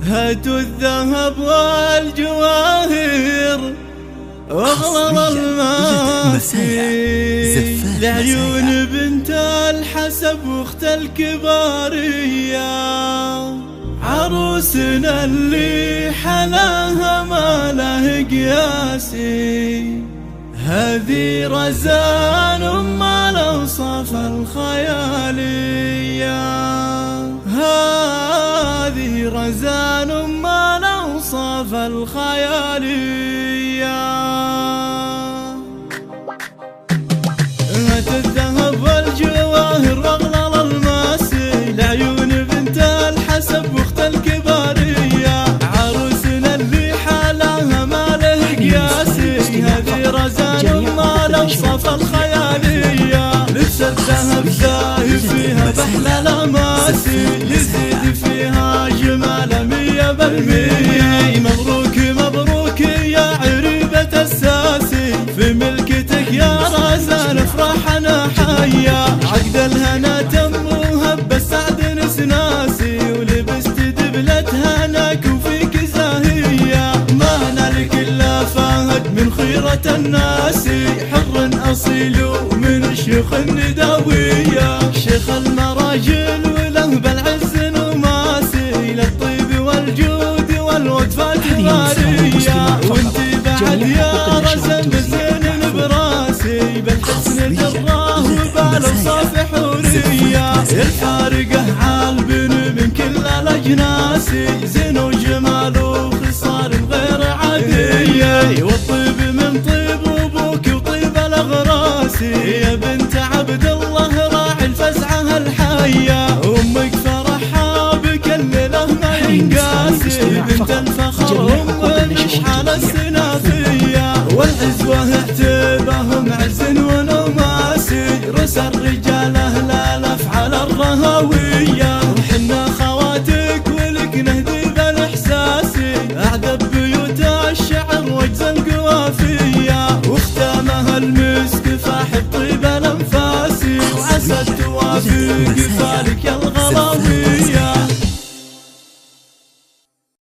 هاتوا الذهب والجواهر واغلى الماسي لعيون بنت الحسب واخت الكبارية، عروسنا اللي حلاها ما له قياسي. هذه رزان ما الأوصاف الخيالية، هذه رزان ما الأوصاف الخيالية. هات الذهب والجواهر واغلى الماسي لعيون بنت الحسب واخت الكبارية، عروسنا اللي حالاها ما له قياسي. هذه رزان ما الأوصاف الخيالية، لبس الذهب زاهي فيها بحلى الأماسي، يزيد فيها جمال 100%. مبروك مبروك يا عريبة الساسي، في ملكتك يا رزان افرحنا حيا. عقد الهنا تم وهب السعد نسناسي، ولبست دبلة هناك وفيك زاهية. ما نالك الا فهد من خيرة الناس، حر اصيل ومن الشيوخ النداوية. شيخ المراجل وله بالعز نماسي، للطيب والجود والوقفات غارية. وانتي بعد يا رزان بزين براسي، بالحسن جراه وبالأوصاف حورية. الفارقة عالبن من كل الأجناس، زين وجمال وخصال غير عادية. والطيب من طيب أبوك وطيب الأغراس، يا بنت عبد الله راعي الفزعة الحية. أمك فرحها بك الليلة ما ينقاسي، بنت الفخر ومشحال السنافية. والعزوة اعتباهم عز ونماسي، رسى الرجال أهل الأفعال الرهوية.